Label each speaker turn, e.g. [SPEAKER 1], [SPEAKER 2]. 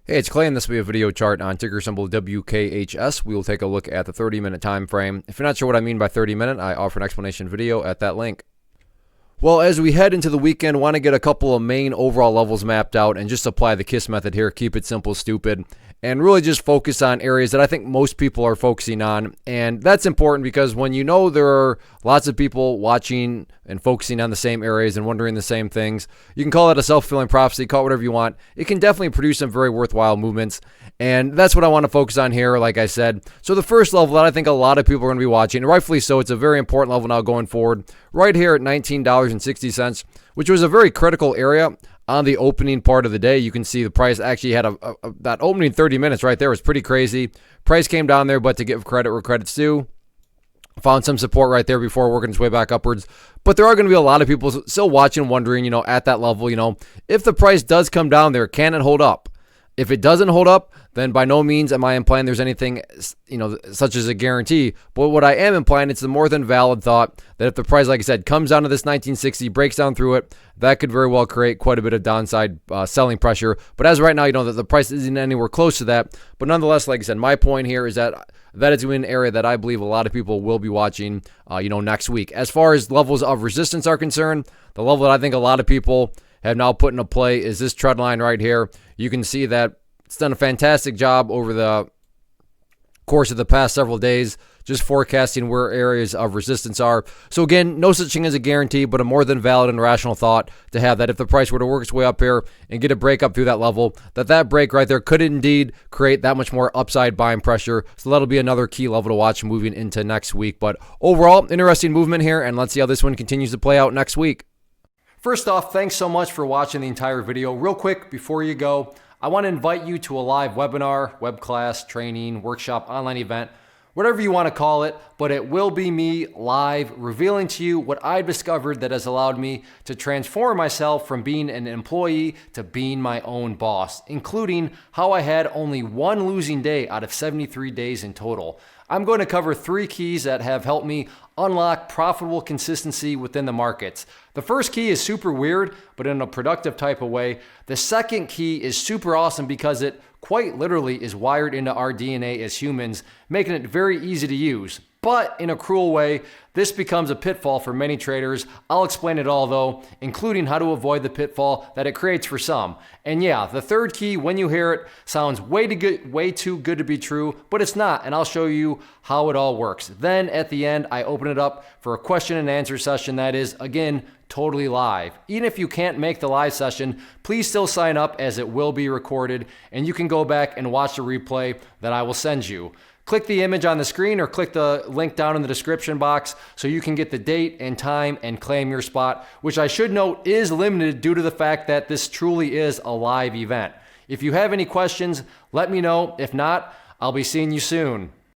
[SPEAKER 1] Hey, it's Clay, and this will be a video chart on ticker symbol WKHS. We will take a look at the 30-minute time frame. If you're not sure what I mean by 30-minute, I offer an explanation video at that link. Well, as we head into the weekend, want to get a couple of main overall levels mapped out and just apply the KISS method here. Keep it simple, stupid, and really just focus on areas that I think most people are focusing on. And that's important because when you know there are lots of people watching and focusing on the same areas and wondering the same things, you can call it a self-fulfilling prophecy, call it whatever you want. It can definitely produce some very worthwhile movements. And that's what I want to focus on here, like I said. So the first level that I think a lot of people are going to be watching, and rightfully so, it's a very important level now going forward, right here at $19.60, which was a very critical area on the opening part of the day. You can see the price actually had that opening 30 minutes right there was pretty crazy. Price came down there, but to give credit where credit's due, found some support right there before working its way back upwards. But there are going to be a lot of people still watching, wondering, at that level, if the price does come down there, can it hold up? If it doesn't hold up, then by no means am I implying there's anything, such as a guarantee. But what I am implying, it's a more than valid thought that if the price, like I said, comes down to this 1960, breaks down through it, that could very well create quite a bit of downside selling pressure. But as right now, that the price isn't anywhere close to that. But nonetheless, like I said, my point here is that is an area that I believe a lot of people will be watching, next week. As far as levels of resistance are concerned, the level that I think a lot of people have now put into play is this trend line right here. You can see that it's done a fantastic job over the course of the past several days, just forecasting where areas of resistance are. So again, no such thing as a guarantee, but a more than valid and rational thought to have that if the price were to work its way up here and get a break up through that level, that break right there could indeed create that much more upside buying pressure. So that'll be another key level to watch moving into next week. But overall, interesting movement here, and let's see how this one continues to play out next week. First off, thanks so much for watching the entire video. Real quick, before you go, I want to invite you to a live webinar, web class, training, workshop, online event, whatever you want to call it, but it will be me live revealing to you what I've discovered that has allowed me to transform myself from being an employee to being my own boss, including how I had only one losing day out of 73 days in total. I'm going to cover 3 keys that have helped me unlock profitable consistency within the markets. The first key is super weird, but in a productive type of way. The second key is super awesome because it quite literally is wired into our DNA as humans, making it very easy to use. But in a cruel way, this becomes a pitfall for many traders. I'll explain it all though, including how to avoid the pitfall that it creates for some. And yeah, the third key, when you hear it, sounds way too good to be true, but it's not, and I'll show you how it all works. Then at the end, I open it up for a question and answer session that is, again, totally live. Even if you can't make the live session, please still sign up as it will be recorded, and you can go back and watch the replay that I will send you. Click the image on the screen or click the link down in the description box so you can get the date and time and claim your spot, which I should note is limited due to the fact that this truly is a live event. If you have any questions, let me know. If not, I'll be seeing you soon.